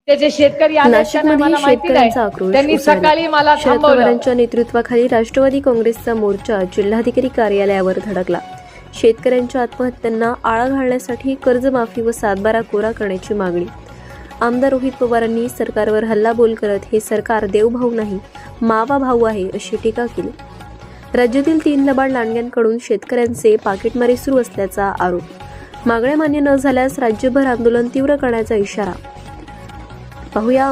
त्याचे शेतकरी आले नाशिकमध्ये शेतकऱ्यांचा आक्रोश त्यांनी उसळला. सकाळी मला शरद थांबवलं. पवारांच्या नेतृत्वाखाली राष्ट्रवादी काँग्रेसचा मोर्चा जिल्हाधिकारी कार्यालयावर धडकला. शेतकऱ्यांच्या आत्महत्यांना आळा घालण्यासाठी कर्जमाफी व सातबारा कोरा करण्याची मागणी. आमदार रोहित पवारांनी सरकारवर हल्लाबोल करत हे सरकार देवभाऊ नाही मावा भाऊ आहे अशी टीका केली. राज्यातील 3 लबाड लांडग्यांकडून शेतकऱ्यांचे पाकिटमारी सुरू असल्याचा आरोप. मागण्या मान्य न झाल्यास राज्यभर आंदोलन तीव्र करण्याचा इशारा. पाहूया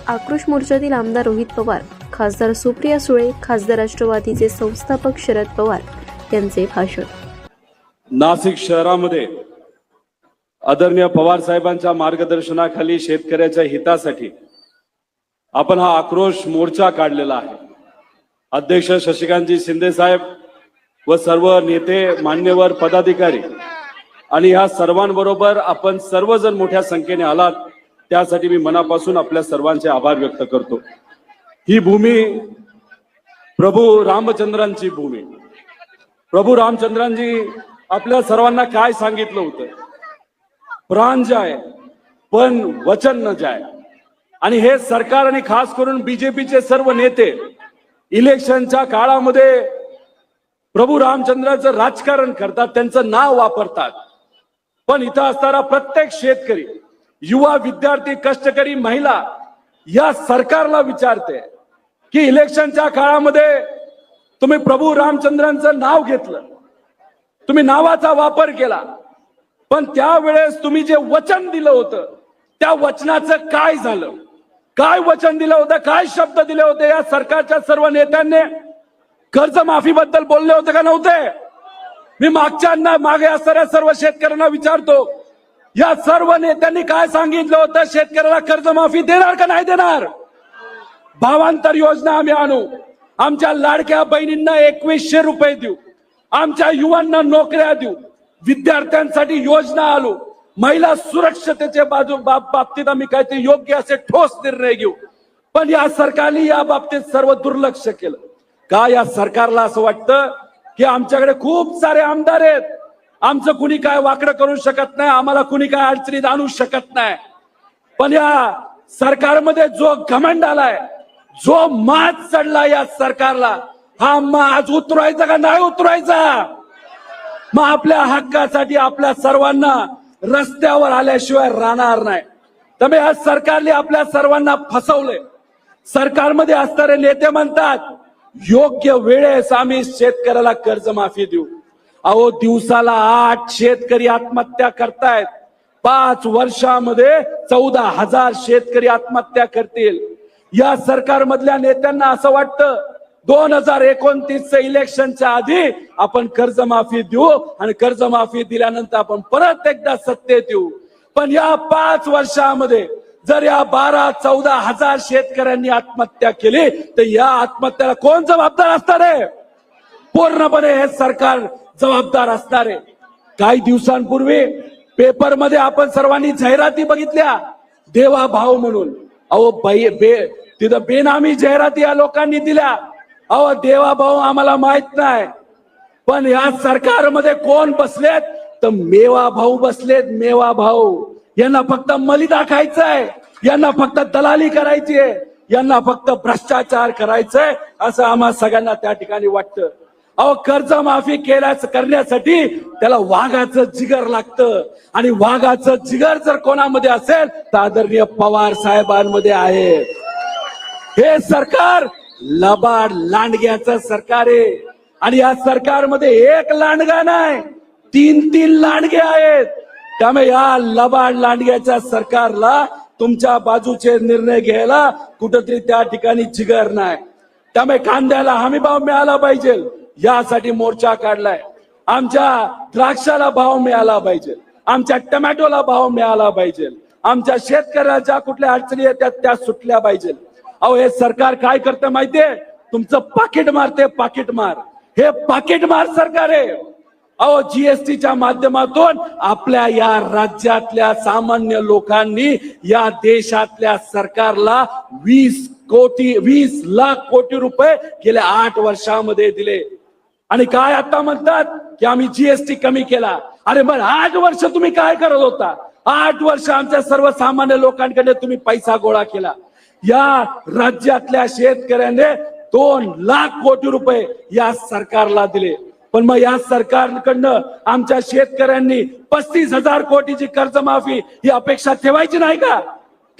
आक्रोश मोर्चातील आमदार रोहित पवार, खासदार सुप्रिया सुळे, खासदार राष्ट्रवादीचे संस्थापक शरद पवार यांचे भाषण. नाशिक शहरामध्ये आदरणीय पवार साहेबांच्या मार्गदर्शनाखाली शेतकऱ्याच्या हितासाठी आपण हा आक्रोश मोर्चा काढलेला आहे. अध्यक्ष शशिकांतजी शिंदे साहेब व सर्व नेते, मान्यवर, पदाधिकारी आणि या सर्वांबरोबर आपण सर्वजण मोठ्या संख्येने आलात, त्यासाठी मी मनापासून आपल्या सर्वांचे आभार व्यक्त करतो. ही भूमी प्रभू रामचंद्रांची भूमी. प्रभू रामचंद्रांजी आपल्या सर्वांना काय सांगितलं होतं? प्राण जाय पण वचन न जाय. आणि हे सरकार आणि खास करून बीजेपीचे सर्व नेते इलेक्शनच्या काळामध्ये प्रभू रामचंद्राचं राजकारण करतात, त्यांचं नाव वापरतात. पण इथं असणारा प्रत्येक शेतकरी, युवा, विद्यार्थी, कष्टकरी, महिला या सरकारला विचारते की इलेक्शनच्या काळामध्ये तुम्ही प्रभू रामचंद्रांचं नाव घेतलं, तुम्ही नावाचा वापर केला, पण त्यावेळेस तुम्ही जे वचन दिलं होतं त्या वचनाचं काय झालं? काय वचन दिलं होतं, काय शब्द दिले होते? या सरकारच्या सर्व नेत्यांनी कर्जमाफी बद्दल बोलले होते का नव्हते? मी मागे असणाऱ्या सर्व शेतकऱ्यांना विचारतो, या सर्व नेत्यांनी काय सांगितलं होतं? शेतकऱ्याला कर्जमाफी देणार का नाही देणार? भावांतर योजना आम्ही आणू, आमच्या लाडक्या बहिणींना 2100 रुपये देऊ, आमच्या युवांना नोकऱ्या देऊ, विद्यार्थ्यांसाठी योजना आणू, महिला सुरक्षतेच्या बाबतीत आम्ही काहीतरी योग्य असे ठोस निर्णय घेऊ. पण या सरकारने या बाबतीत सर्व दुर्लक्ष केलं. का या सरकारला असं वाटतं की आमच्याकडे खूप सारे आमदार आहेत, आमचं कुणी काय वाकडं करू शकत नाही, आम्हाला कुणी काय अडचणीत आणू शकत नाही. पण या सरकारमध्ये जो घमंड आलाय, जो माज चढला या सरकारला, हा माज उतरवायचा का नाही उतरवायचा? मग आपल्या हक्कासाठी आपल्या सर्वांना रस्त्यावर आल्याशिवाय राहणार नाही. तर या सरकारने आपल्या सर्वांना फसवले. सरकारमध्ये असणारे नेते म्हणतात योग्य वेळेस आम्ही शेतकऱ्याला कर्जमाफी देऊ. अहो, दिवसाला 8 शेतकरी आत्महत्या करतायत. 5 वर्षामध्ये 14,000 शेतकरी आत्महत्या करतील. या सरकारमधल्या नेत्यांना असं वाटतं 2029 इलेक्शनच्या आधी आपण कर्जमाफी देऊ आणि कर्जमाफी दिल्यानंतर आपण परत एकदा सत्तेत येऊ. पण या 5 वर्षामध्ये जर या 12-14,000 शेतकऱ्यांनी आत्महत्या केली तर या आत्महत्याला कोण जबाबदार असणार आहे? पूर्णपणे हे सरकार जबाबदार असणार आहे. काही दिवसांपूर्वी पेपरमध्ये आपण सर्वांनी जाहिराती बघितल्या, देवा भाव म्हणून. अहो, तिथं बेनामी जाहिराती या लोकांनी दिल्या. अहो, देवा भाऊ आम्हाला माहित नाही, पण या सरकारमध्ये कोण बसलेत? तर मेवा भाऊ बसलेत. मेवा भाऊ यांना फक्त मलिदा खायचंय, यांना फक्त दलाली करायची आहे, यांना फक्त भ्रष्टाचार करायचंय असं आम्हा सगळ्यांना त्या ठिकाणी वाटतं. अहो, कर्जमाफी करण्यासाठी त्याला वाघाचं जिगर लागतं आणि वाघाचं जिगर जर कोणामध्ये असेल तर आदरणीय पवार साहेबांमध्ये आहे. हे सरकार लबाड लांडग्याचं सरकार आहे आणि या सरकारमध्ये एक लांडगा नाही, 3 लांडगे आहेत. त्यामुळे या लबाड लांडग्याच्या सरकारला तुमच्या बाजूचे निर्णय घ्यायला कुठेतरी त्या ठिकाणी जिगर नाही. त्यामुळे कांद्याला हमी भाव मिळाला पाहिजे यासाठी मोर्चा काढलाय. आमच्या द्राक्षाला भाव मिळाला पाहिजे, आमच्या टोमॅटोला भाव मिळाला पाहिजे, आमच्या शेतकऱ्याच्या कुठल्या अडचणी येतात त्या सुटल्या पाहिजे. अहो, हे सरकार काय करतं माहितीये? तुमचं पाकिट मारते, पाकिट मार. हे पाकिट मार सरकार आहे. अहो, जीएसटीच्या माध्यमातून आपल्या या राज्यातल्या सामान्य लोकांनी या देशातल्या सरकारला 20 लाख कोटी रुपये गेल्या 8 वर्षामध्ये दिले. आणि काय आता म्हणतात की आम्ही जीएसटी कमी केला. अरे मग 8 वर्ष तुम्ही काय करत होता? 8 वर्ष आमच्या सर्वसामान्य लोकांकडे तुम्ही पैसा गोळा केला. या राज्यातल्या शेतकऱ्याने 2 लाख कोटी रुपये या सरकारला दिले. पण मग या सरकारकडनं आमच्या शेतकऱ्यांनी 35,000 कोटीची कर्जमाफी ही अपेक्षा ठेवायची नाही का?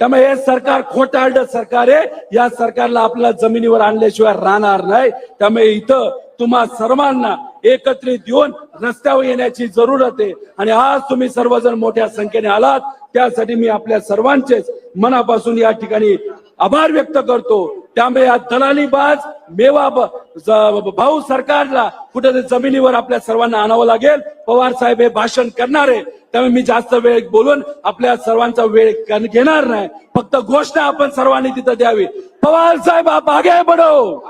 त्यामुळे हे सरकार खोटारडं सरकार आहे. या सरकारला आपल्याला जमिनीवर आणल्याशिवाय राहणार नाही. त्यामुळे इथं तुम्हा सर्वांना एकत्रित येऊन रस्त्यावर येण्याची जरूरत आहे. आणि आज तुम्ही सर्वजण मोठ्या संख्येने आलात, त्यासाठी मी आपल्या सर्वांचेच मनापासून या ठिकाणी आभार व्यक्त करतो. त्यामुळे या दलालीबाज मेवा भाऊ सरकारला कुठे जमिनीवर आपल्या सर्वांना आणावं लागेल. पवार साहेब हे भाषण करणार आहे, त्यामुळे मी जास्त वेळ बोलून आपल्या सर्वांचा वेळ घेणार नाही. फक्त घोषणा आपण सर्वांनी तिथं द्यावी. पवार साहेब आप आगे बढो.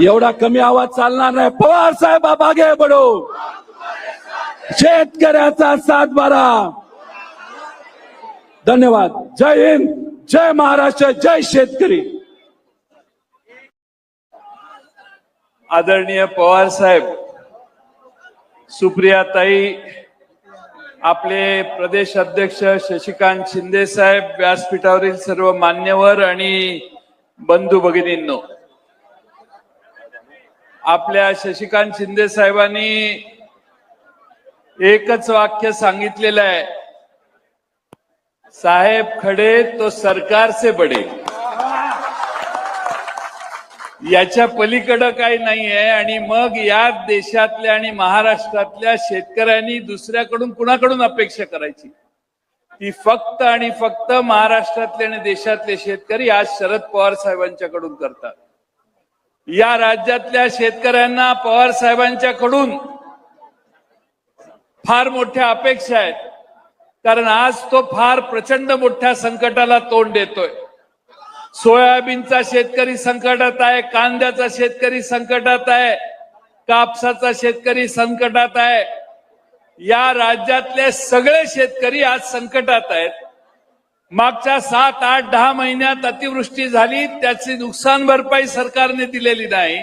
एवढा कमी आवाज चालणार नाही. पवार साहेब आप आगे बढो. शेतकऱ्याचा 7-12. धन्यवाद. जय हिंद, जय महाराष्ट्र, जय शेतकरी. आदरणीय पवार साहेब, सुप्रियाताई, आपले प्रदेश अध्यक्ष शशिकांत शिंदे साहेब, व्यासपीठावरील सर्व मान्यवर आणि बंधू भगिनींनो, आपल्या शशिकांत शिंदे साहेबांनी एकच वाक्य सांगितलेलं आहे, साहेब खडे तो सरकार से बडे. याच्या पलीकडं काही नाहीये. आणि मग या देशातल्या आणि महाराष्ट्रातल्या शेतकऱ्यांनी दुसऱ्याकडून कुणाकडून अपेक्षा करायची? ती फक्त आणि फक्त महाराष्ट्रातले आणि देशातले शेतकरी आज शरद पवार साहेबांच्याकडून करतात. या राज्यातल्या शेतकऱ्यांना पवार साहेबांच्याकडून फार मोठ्या अपेक्षा आहेत. कारण आज तो फार प्रचंड मोठ्या संकटाला तोंड देतोय. सोयाबीनचा शेतकरी संकटात आहे, कांद्याचा शेतकरी संकटात आहे, कापसाचा शेतकरी संकटात आहे. या राज्यातले सगळे शेतकरी आज संकटात आहेत. मागच्या 7, 8, 10 महिन्यात अतिवृष्टी झाली, त्याची नुकसान भरपाई सरकारने दिलेली नाही.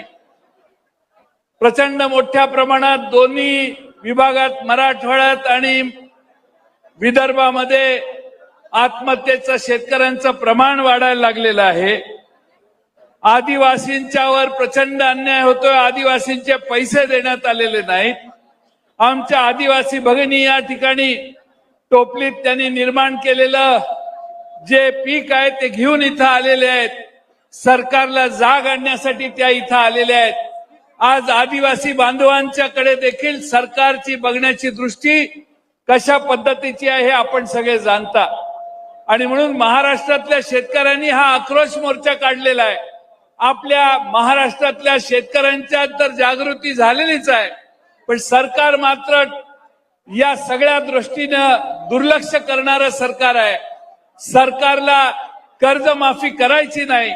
प्रचंड मोठ्या प्रमाणात दोन्ही विभागात, मराठवाड्यात आणि विदर्भामध्ये आत्महत्येचं शेतकऱ्यांचं प्रमाण वाढायला लागलेलं आहे. आदिवासींच्यावर प्रचंड अन्याय होतोय. आदिवासींचे पैसे देण्यात आलेले नाहीत. आमच्या आदिवासी भगिनी या ठिकाणी टोपलीत त्यांनी निर्माण केलेलं जे पीक आहे ते घेऊन इथं आलेले आहेत. सरकारला जाग आणण्यासाठी त्या इथं आलेल्या आहेत. आज आदिवासी बांधवांच्याकडे देखील सरकारची बघण्याची दृष्टी कशा पद्धतीची आहे हे आपण सगळे जाणता. आणि म्हणून महाराष्ट्रातल्या शेतकऱ्यांनी हा आक्रोश मोर्चा काढलेला आहे. आपल्या महाराष्ट्रातल्या शेतकऱ्यांच्या तर जागृती झालेलीच आहे, पण सरकार मात्र या सगळ्या दृष्टीनं दुर्लक्ष करणारं सरकार आहे. सरकारला कर्जमाफी करायची नाही.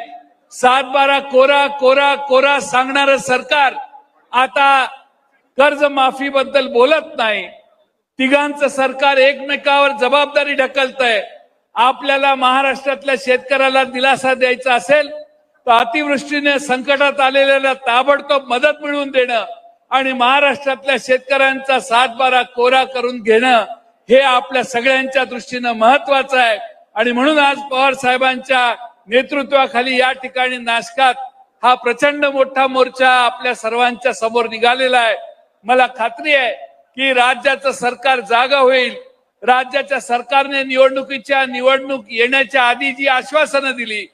7-12 कोरा कोरा कोरा सांगणारं सरकार आता कर्जमाफी बद्दल बोलत नाही. तिघांचं सरकार एकमेकावर जबाबदारी ढकलतंय. आपल्याला महाराष्ट्रातल्या शेतकऱ्याला दिलासा द्यायचा असेल तर अतिवृष्टीने संकटात आलेल्याला ताबडतोब मदत मिळवून देणं आणि महाराष्ट्रातल्या शेतकऱ्यांचा 7-12 कोरा करून घेणं हे आपल्या सगळ्यांच्या दृष्टीनं महत्वाचं आहे. आणि म्हणून आज पवार साहेबांच्या नेतृत्वाखाली या ठिकाणी नाशकात हा प्रचंड मोठा मोर्चा आपल्या सर्वांच्या समोर निघालेला आहे. मला खात्री आहे की राज्याचं सरकार जागा होईल. राज्याच्या सरकारने निवडणूक येण्याच्या आधी जी आश्वासनं दिली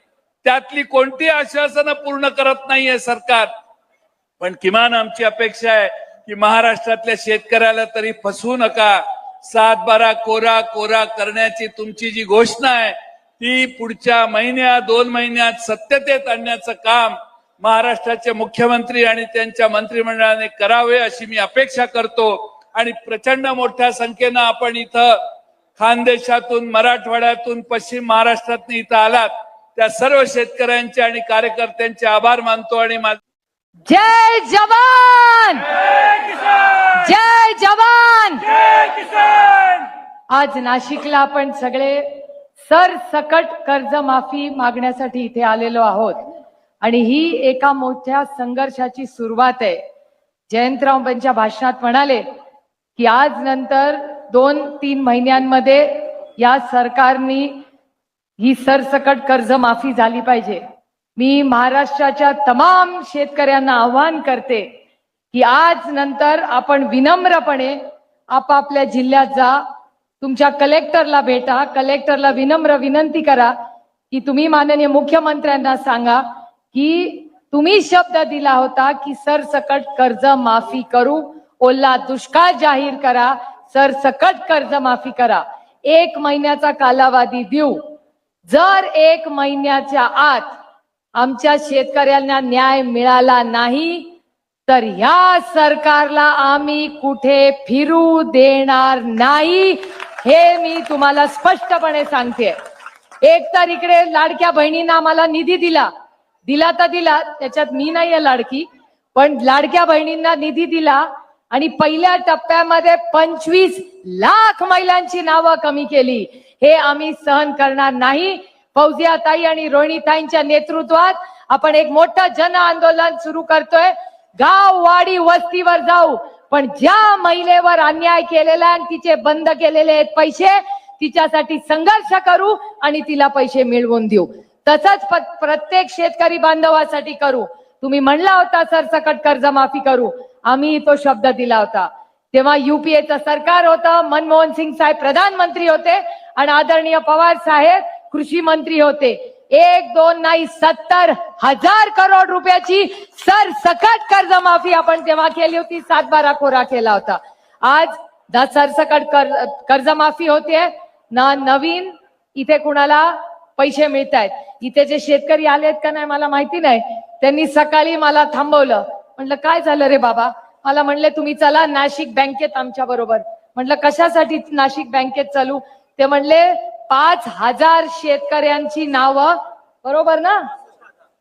त्यातली कोणती आश्वासनं पूर्ण करत नाहीये सरकार. पण किमान आमची अपेक्षा आहे की महाराष्ट्रातल्या शेतकऱ्याला तरी फसवू नका. 7-12 कोरा कोरा करण्याची तुमची जी घोषणा आहे ती पुढच्या 1-2 महिन्यात सत्यतेत आणण्याचं काम महाराष्ट्राचे मुख्यमंत्री आणि त्यांच्या मंत्रिमंडळाने करावे अशी मी अपेक्षा करतो. आणि प्रचंड मोठ्या संख्येनं आपण इथं खानदेशातून, मराठवाड्यातून, पश्चिम महाराष्ट्रातून इथं आलात त्या सर्व शेतकऱ्यांचे आणि कार्यकर्त्यांचे आभार मानतो. आणि जय जवान, जय जवान, जय किसान. आज नाशिकला आपण सगळे सरसकट कर्जमाफी मागण्यासाठी इथे आलेलो आहोत आणि ही एका मोठ्या संघर्षाची सुरुवात आहे. जयंतरावांच्या भाषणात म्हणाले की आज नंतर 2-3 महिन्यांमध्ये या सरकारने ही सरसकट कर्जमाफी झाली पाहिजे. मी महाराष्ट्राच्या तमाम शेतकऱ्यांना आवाहन करते की आज नंतर आपण विनम्रपणे आपापल्या जिल्ह्यात जा, तुमच्या कलेक्टरला भेटा, कलेक्टरला विनम्र विनंती करा की तुम्ही माननीय मुख्यमंत्र्यांना सांगा की तुम्ही शब्द दिला होता की सरसकट कर्ज माफी करू, ओला दुष्काळ जाहीर करा, सरसकट कर्ज माफी करा. 1 महिन्याचा कालावधी देऊ. जर 1 महिन्याच्या आत आमच्या शेतकऱ्यांना न्याय मिळाला नाही तर ह्या सरकारला आम्ही कुठे फिरू देणार नाही, हे मी तुम्हाला स्पष्टपणे सांगते. एक तर इकडे लाडक्या बहिणींना आम्हाला निधी दिला तर दिला, त्याच्यात मी नाहीये लाडकी, पण लाडक्या बहिणींना निधी दिला आणि पहिल्या टप्प्यामध्ये 25 लाख महिलांची नावं कमी केली. हे आम्ही सहन करणार नाही. फौजियाताई आणि रोहिणीताईंच्या नेतृत्वात आपण एक मोठं जन आंदोलन सुरू करतोय. गाव वाडी वस्तीवर जाऊ, पण ज्या महिलेवर अन्याय केलेला आणि तिचे बंद केलेले आहेत पैसे, तिच्यासाठी संघर्ष करू आणि तिला पैसे मिळवून देऊ. तसंच प्रत्येक शेतकरी बांधवासाठी करू. तुम्ही म्हणला होता सरसकट कर्जमाफी करू, आम्ही तो शब्द दिला होता. तेव्हा युपीएचं सरकार होतं, मनमोहन सिंग साहेब प्रधानमंत्री होते आणि आदरणीय पवार साहेब कृषी मंत्री होते. 1-2 नाही 70,000 करोड रुपयाची सरसकट कर्जमाफी आपण तेव्हा केली होती, 7-12 कोरा केला होता. आज सरसकट कर्जमाफी होते ना, नवीन इथे कुणाला पैसे मिळत आहेत. इथे जे शेतकरी आलेत का नाही मला माहिती नाही, त्यांनी सकाळी मला थांबवलं. म्हटलं काय झालं रे बाबा? मला म्हणले तुम्ही चला नाशिक बँकेत आमच्या बरोबर. म्हटलं कशासाठी नाशिक बँकेत चालू? ते म्हणले 5,000 शेतकऱ्यांची नावं, बरोबर ना,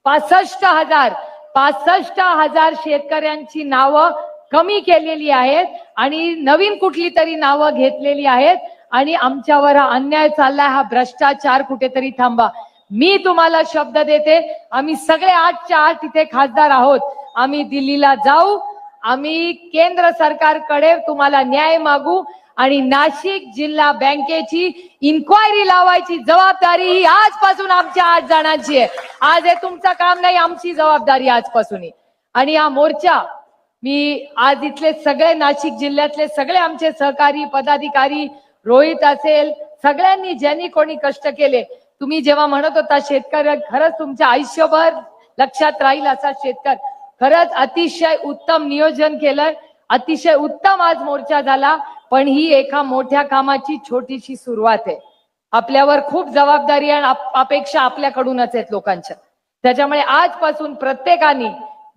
65,000 शेतकऱ्यांची नावं कमी केलेली आहेत आणि नवीन कुठली तरी नावं घेतलेली आहेत आणि आमच्यावर हा अन्याय चाललाय, हा भ्रष्टाचार कुठेतरी थांबा. मी तुम्हाला शब्द देते, आम्ही सगळे 8च्या 8 इथे खासदार आहोत. आम्ही दिल्लीला जाऊ, आम्ही केंद्र सरकारकडे तुम्हाला न्याय मागू आणि नाशिक जिल्हा बँकेची इन्क्वायरी लावायची जबाबदारी ही आजपासून आमच्या 8 जणांची आहे. आज हे तुमचं काम नाही, आमची जबाबदारी आजपासून. आणि हा मोर्चा मी आज इथले सगळे नाशिक जिल्ह्यातले सगळे आमचे सहकारी पदाधिकारी, रोहित असेल, सगळ्यांनी ज्यांनी कोणी कष्ट केले. तुम्ही जेव्हा म्हणत होता शेतकरी खरंच तुमच्या आयुष्यभर लक्षात राहील असा शेतकरी, खरंच अतिशय उत्तम नियोजन केलंय, अतिशय उत्तम आज मोर्चा झाला. पण ही एका मोठ्या कामाची छोटीशी सुरुवात आहे. आपल्यावर खूप जबाबदारी आणि अपेक्षा आपल्याकडूनच आहेत लोकांच्या. त्याच्यामुळे आजपासून प्रत्येकाने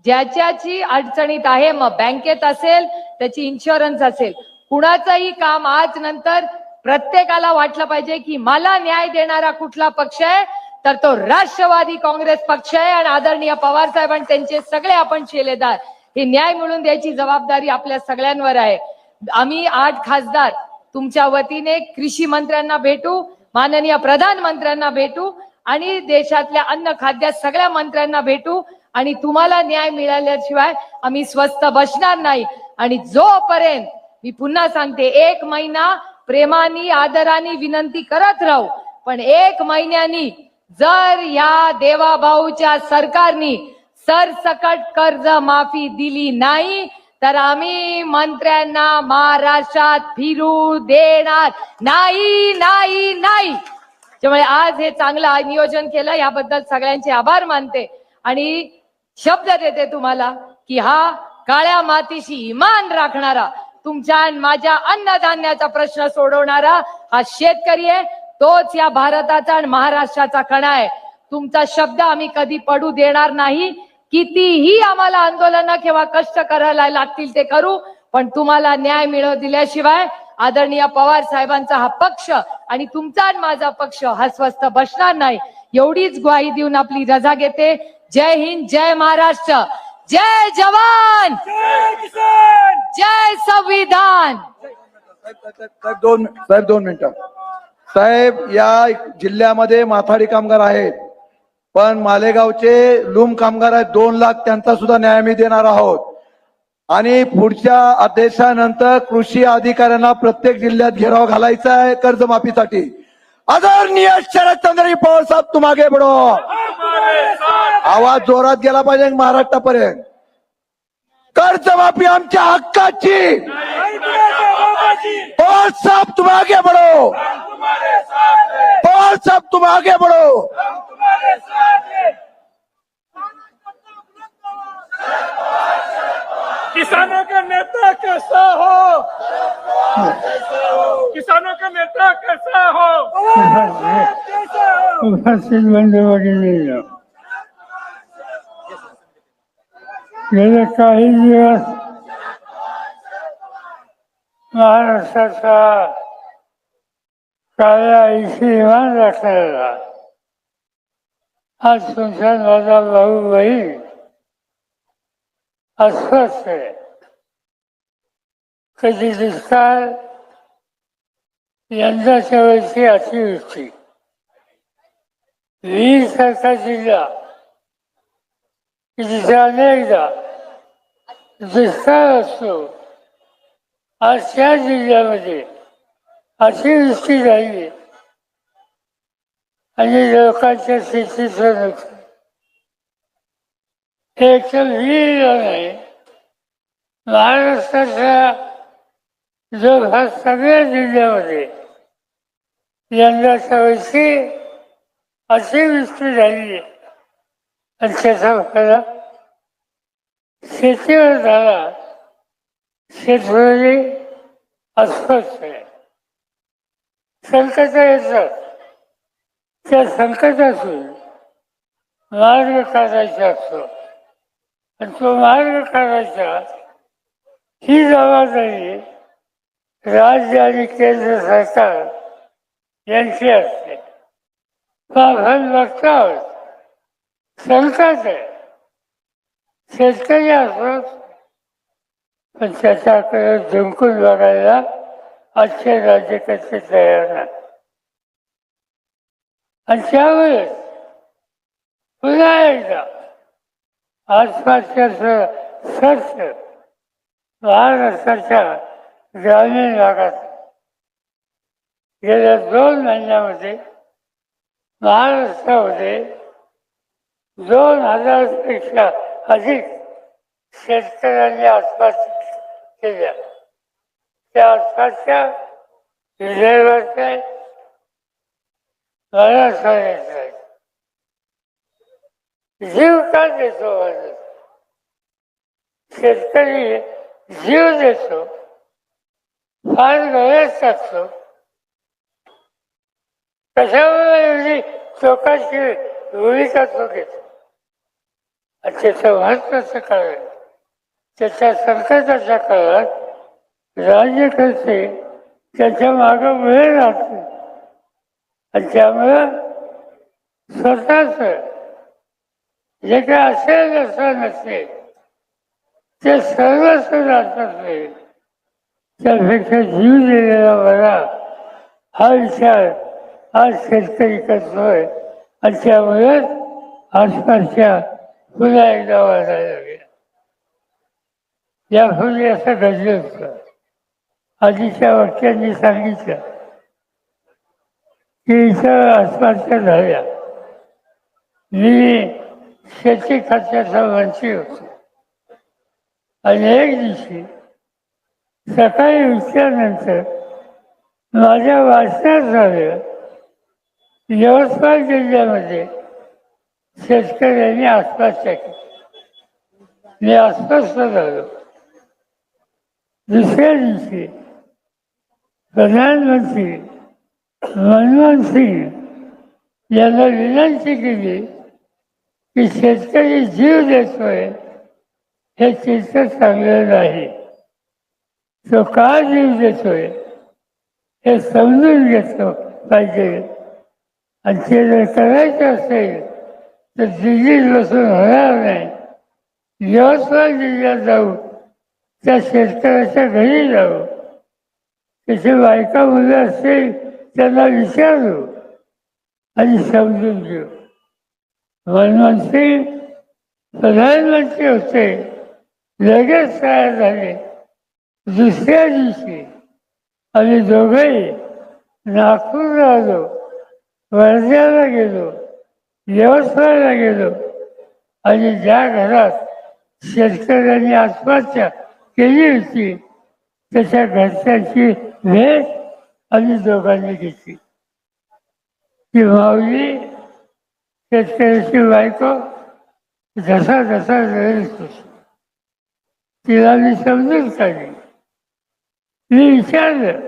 ज्याच्याची अडचणीत आहे, मग बँकेत असेल, त्याची इन्शुरन्स असेल, कुणाचंही काम आज नंतर प्रत्येकाला वाटलं पाहिजे की मला न्याय देणारा कुठला पक्ष आहे, तर तो राष्ट्रवादी काँग्रेस पक्ष आहे. आणि आदरणीय पवार साहेब आणि त्यांचे सगळे आपण शेलेदार, हे न्याय मिळवून द्यायची जबाबदारी आपल्या सगळ्यांवर आहे. आम्ही 8 खासदार तुमच्या वतीने कृषी मंत्र्यांना भेटू, माननीय प्रधानमंत्र्यांना भेटू आणि देशातल्या अन्न खाद्य सगळ्या मंत्र्यांना भेटू आणि तुम्हाला न्याय मिळाल्याशिवाय आम्ही स्वस्थ बसणार नाही. आणि जोपर्यंत, मी पुन्हा सांगते, 1 महिना प्रेमानी आदराने विनंती करत राहू, पण 1 महिन्यानी जर या देवाभाऊच्या सरकारनी सरसकट कर्ज माफी दिली नाही तर आम्ही मंत्र्यांना महाराष्ट्रात फिरू देणार नाही नाही नाही. त्यामुळे आज हे चांगलं नियोजन केलं, याबद्दल सगळ्यांचे आभार मानते आणि शब्द देते तुम्हाला की हा काळ्या मातीशी इमान राखणारा, तुमच्या आणि माझ्या अन्नधान्याचा प्रश्न सोडवणारा हा शेतकरी आहे. तोच या भारताचा आणि महाराष्ट्राचा कणा आहे. तुमचा शब्द आम्ही कधी पडू देणार नाही. कितीही आम्हाला आंदोलन किंवा कष्ट करायला लागतील ते करू, पण तुम्हाला न्याय मिळवून दिल्याशिवाय आदरणीय पवार साहेबांचा हा पक्ष आणि तुमचा आणि माझा पक्ष हा स्वस्थ बसणार नाही. एवढीच ग्वाही देऊन आपली रजा घेते. जय हिंद, जय महाराष्ट्र, जय जवान, जय किसान, जय संविधान. साहेब 2 मिनिटं. साहेब, या जिल्ह्यामध्ये माथाडी कामगार आहेत, पण मालेगावचे लूम कामगार आहेत 2 लाख, त्यांचा सुद्धा न्याय आम्ही देणार आहोत. आणि पुढच्या आदेशानंतर कृषी अधिकाऱ्यांना प्रत्येक जिल्ह्यात घेराव घालायचा आहे कर्जमाफीसाठी. आदरणीय शरदचंद्रजी पवार साहेब तुम आगे बढ़ो. आवाज जोरात गेला पाहिजे महाराष्ट्रापर्यंत. कर्जमाफी आमच्या हक्काची. पवार साहेब तुम आगे बढ़ो. पवार साहब तुम आगे बढ़ो. किसानों का नेता कैसा हो, किसानों का नेता कैसा हो, उपस्थित बंधू-भगिनींनो, गेले काही दिवस महाराष्ट्राचा काळ्या इमान राखलेला आज तुमच्या माझा भाऊ बहीण अस्वस्थ आहे. कधी दुष्काळ, यंदाच्या वर्षी अतिवृष्टी, 20 असा जिल्हा की जिथे अनेकदा दुष्काळ असतो. आज त्या जिल्ह्यामध्ये अतिवृष्टी झाली आणि लोकांच्या शेतीचं नुकसान. एक तर विहिर नाही. महाराष्ट्राच्या जवळपास सगळ्या जिल्ह्यामध्ये यंदाच्या वर्षी अतिवृष्टी झाली आणि त्याचा फरक शेतीवर झाला. शेतकरी अस्वस्थ आहे. संकट येतात. त्या संकटातून मार्ग काढायचा असतो आणि तो मार्ग काढायचा ही जबाबदारी राज्य आणि केंद्र सरकार यांची असते. आपण बघतो संकट आहे. शेतकरी असतो पण त्याच्याकडे जिंकून बघायला आजचे राज्यकर्ते तयार नाही. आणि त्यावेळेस पुन्हा एकदा आसपासच्या सर्च महाराष्ट्राच्या ग्रामीण भागात गेल्या 2 महिन्यामध्ये महाराष्ट्रामध्ये 2000 पेक्षा अधिक शेतकऱ्यांनी आत्महत्या केल्या. त्या आत्महत्या विदर्भात महाराष्ट्रात जीव का देतो माणूस? शेतकरी जीव देतो, फार गरज टाकतो. कशामुळे एवढी चौकाची भूमिका तो घेतो? आणि त्याचं महत्वाचं कारण त्याच्या संकटाच्या काळात राज्यकर्ते त्याच्या मागं उभे राहते आणि त्यामुळं स्वतःच जे काय असेल असं नसेल ते सर्वस्व राहतात नाही. त्यापेक्षा जीव दिलेला बरा हा विचार आज शेतकरी करतोय आणि त्यामुळे आसपासच्या पुन्हा एकदा वाढायला लागल्या. यापूर्वी असं घडलं होतं. आधीच्या वक्त्यांनी सांगितलं की इथं आसपासच्या झाल्या. मी शेती खात्याचा मंत्री होतो आणि एक दिवशी सकाळी उठल्यानंतर माझ्या वाचनात झालं यवतमाळ जिल्ह्यामध्ये शेतकऱ्यांनी आत्महत्या केली. मी अस्वस्थ झालो. दुसऱ्या दिवशी प्रधानमंत्री मनमोहन सिंग यांना विनंती केली की शेतकरी जीव देतोय हे चित्र चांगलं नाही. तो का जीव देतोय हे समजून घेतलं पाहिजे आणि ते जर करायचं असेल तर दिल्लीत बसून होणार नाही. यवतमाळ जिल्ह्यात जाऊ, त्या शेतकऱ्याच्या घरी जाऊ, त्याची बायका मुलं असतील त्यांना विचारू आणि समजून घेऊ. मनमोहन सिंग प्रधानमंत्री होते लगेच तयार झाले. दुसऱ्या दिवशी आम्ही दोघंही नागपूरला आलो, वर्ध्याला गेलो, यवतमाळला गेलो आणि ज्या घरात शेतकऱ्यांनी आत्महत्या केली होती त्याच्या घरच्यांची भेट आम्ही दोघांनी घेतली. ती माऊली शेतकऱ्याची बायको जसा जसा रडत होती तिला मी समजून काढली. मी विचारलं,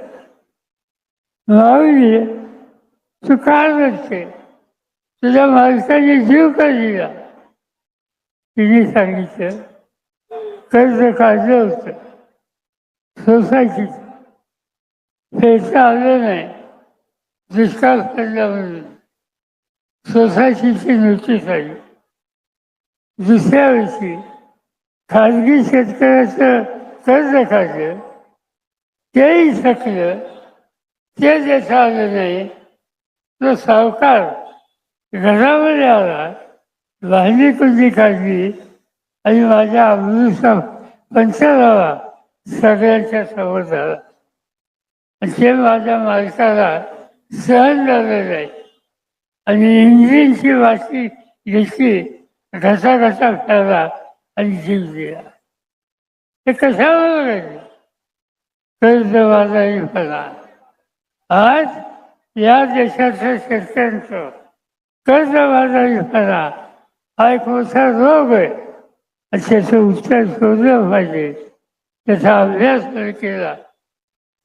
माऊली तू का रडते, तुझ्या मालकाने जीव का दिला? तिने सांगितलं, कर्ज काढलं होतं सोसायटीचं, फेडता आलं नाही, दुष्काळ पडला म्हणून सोसायटीची नोटीस आली. दुसऱ्या वर्षी खाजगी शेतकऱ्याचं कर्ज काढलं, तेही थकलं, ते देता आलं नाही. तो सावकार घरामध्ये आला, भांडी कुंडी काढली आणि माझ्या अमृता पंचनामा सगळ्यांच्या समोर झाला. आणि ते माझ्या मालकाला सहन झालं नाही आणि इंजिनची वाटी घेतली, घसा घसा फेरला आणि जीव दिला. ते कशावर घडलं? कर्जबाजारीपणा. आज या देशाच्या शेतकऱ्यांचं कर्जबाजारीपणा हा एक मोठा रोग आहे आणि त्याचं उत्तर शोधलं पाहिजे. त्याचा अभ्यास केला.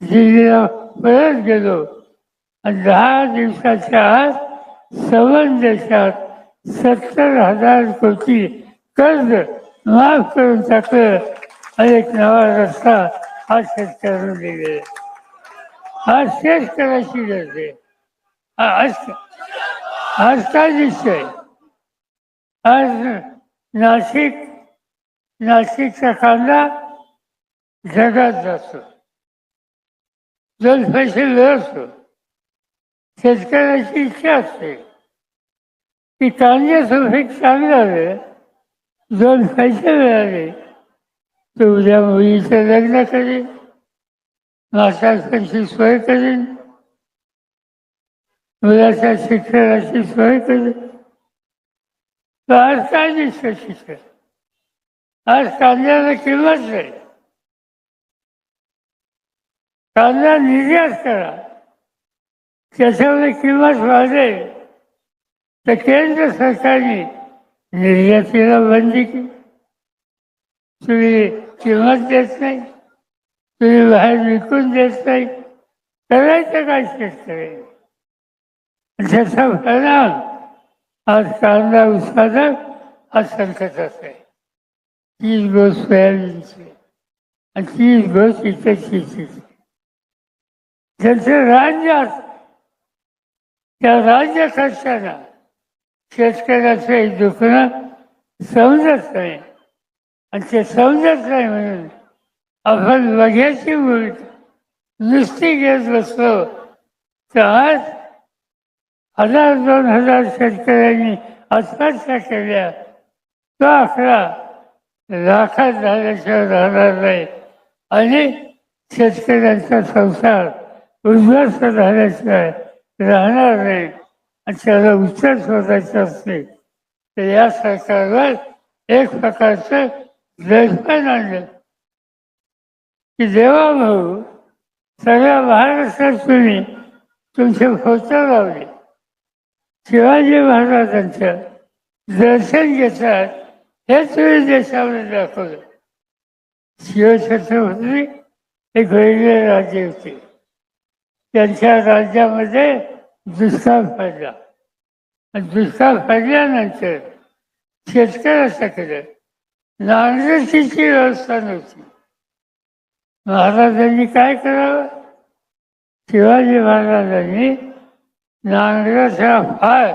दिल्लीला परत गेलो आणि 10 दिवसाच्या आत संबंध देशात 70,000 कोटी कर्ज माफ करून टाकलं आणि एक नवा रस्ता हा शेतकऱ्यांना दिलेला. हा शेतकऱ्याची गरज आहे. आज काय दिसतंय? आज नाशिकचा कांदा जगात जातो, 2 पैसे मिळतो. शेतकऱ्याची इच्छा असते की कांद्याचं पीक चांगलं आलं, 2 पैसे मिळाले तर उद्या मुलीचं लग्न करेन, म्हातारपणाची सोय करेन, मुलाच्या शिक्षणाची सोय करेन. तर आज काय दिसतं शिक्षण? आज कांद्याला किंमत नाही. कांदा निर्यात करा, त्याच्यामध्ये किंमत वाढेल. तर केंद्र सरकारने निर्यातीला बंदी केली. तुम्ही किंमत देत नाही, तुम्ही बाहेर विकून देत नाही, करायचं काय शेतकरी? त्याचा परिणाम आज कांदा उत्पादक हा संकटात आहे. 30 गोष्ट सोयाबीनची आणि 30 गोष्ट इतर शेतीची. ज्यांचं राज्य असतं त्या राज्यकर्त्यांना शेतकऱ्याचं एक दुखणं समजत नाही आणि ते समजत नाही म्हणून आपण बघ्याची भूमिका नुसती घेत बसलो तर आज 1000-2000 शेतकऱ्यांनी आत्महत्या केल्या. तो आकडा लाखात झाल्याशिवाय राहणार नाही आणि शेतकऱ्यांचा संसार उद्ध्वस्त झाल्याशिवाय राहणार नाही. आणि त्याला उत्तर शोधायचं असते तर या सरकारवर एक प्रकारचं द्वेषपण आणलं की देवा भाऊ सगळ्या महाराष्ट्रात तुम्ही तुमचे फोटो लावले, शिवाजी महाराजांचं दर्शन घेतात हे तुम्ही देशामध्ये दाखवलं. शिवछत्रपती एक वेगळे राज्य होते, त्यांच्या राज्यामध्ये दुष्काळ पडला आणि दुष्काळ पडल्यानंतर शेतकऱ्याच्याकडे नांगरटीची व्यवस्था नव्हती. महाराजांनी काय करावं? शिवाजी महाराजांनी नांगराचा फाळ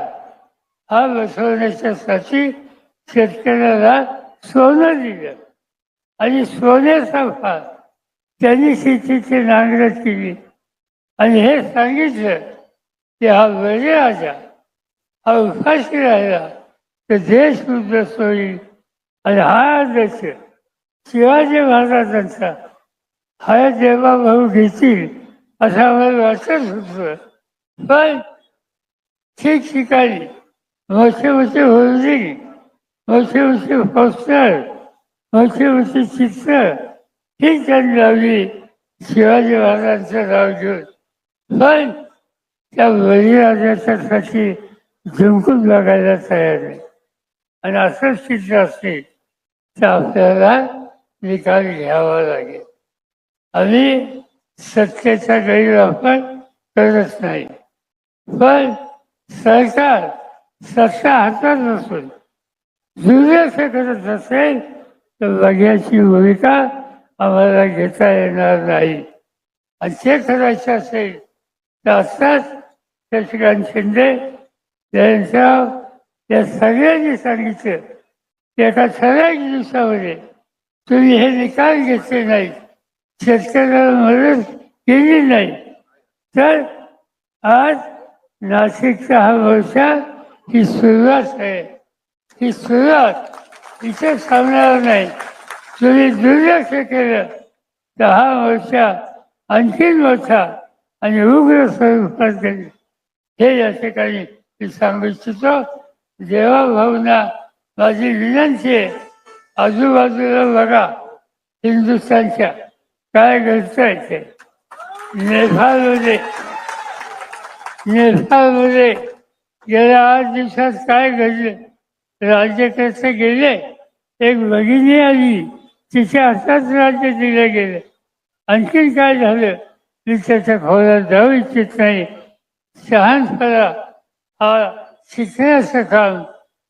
हा बसवण्याच्यासाठी शेतकऱ्याला सोनं दिलं आणि सोन्याचा फाळ त्यांनी शेतीची नांगरट केली आणि हे सांगितलं की हा बळीराजा हा उपाशी राहिला तर देश उद्ध्वस्त होईल आणि हा देश शिवाजी महाराजांचा हा जेव्हा भाऊ घेतील असं आम्हाला वाटत होतं. पण ठिकठिकाणी मोठे मोठे होर्डिंग, मोठे मोठे पोस्टर, मोठे मोठे चित्र ही त्यांनी लावली शिवाजी महाराजांचं नाव घेऊन. पण त्या बळीराजाच्यासाठी जिंकून बघायला तयार नाही. आणि असंच चित्र असेल तर आपल्याला निकाल घ्यावा लागेल. आम्ही सत्तेचा गैरवापर करत नाही, पण सरकार सत्ता हातात नसून दुर्लक्ष करत असेल तर बघ्याची भूमिका आम्हाला घेता येणार नाही. आणि ते करायचं असेल तर आत्ताच शशिकांत शिंदे जयंतराव या सगळ्यांनी सांगितलं की एका ठराविक दिवसामध्ये तुम्ही हे निकाल घेतले नाहीत, शेतकऱ्याला मदत केली नाही, तर आज नाशिकचा हा मोर्चा ही सुरुवात आहे. ही सुरुवात इथे थांबणार नाही. तुम्ही दुर्लक्ष केलं तर हा मोर्चा आणखीन मोठा आणि उग्र स्वरूपात जाईल. हे या ठिकाणी मी सांगू इच्छितो. देवा भाऊंना माझी विनंती आहे, आजूबाजूला बघा हिंदुस्थानच्या काय घडतंय ते. नेपाळमध्ये गेल्या 8 दिवसात काय घडलं, राज्यकर्ते गेले, एक भगिनी आली, तिच्या हातात राज्य दिलं गेलं. आणखीन काय झालं मी त्याच्या खोलात जाऊ इच्छित नाही. शहाणपणा हा शिकण्याचं काम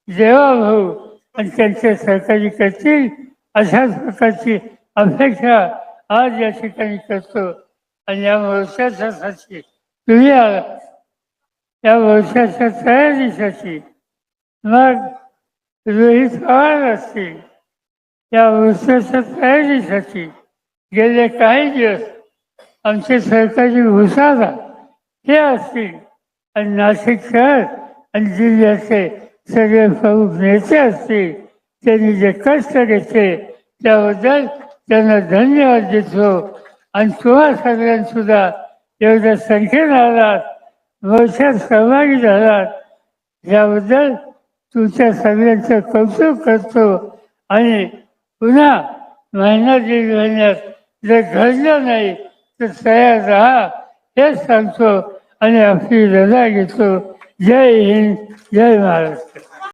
देवाभाऊ आणि त्यांचे सहकारी करतील अशाच प्रकारची अपेक्षा आज या ठिकाणी करतो. आणि या मोर्चासाठी तुम्ही आला, या मोर्चाच्या तयारीसाठी मग रोहित पवार असतील, या मोर्चाच्या तयारीसाठी गेले काही दिवस आमचे सहकारी भूसारा हे असतील आणि नाशिक शहर आणि जिल्ह्याचे सगळे प्रमुख नेते असतील, त्यांनी जे कष्ट घेतले त्याबद्दल त्यांना धन्यवाद देतो. आणि तुम्हा सगळ्यांसुद्धा एवढ्या संख्येने आलात, मोर्चात सहभागी झालात, याबद्दल तुमच्या सगळ्यांचं कौतुक करतो. आणि पुन्हा महिना 1.5 महिन्यात जर घडलं नाही तर तयार राहा हेच सांगतो आणि आपली रजा घेतो. जय हिंद, जय महाराष्ट्र.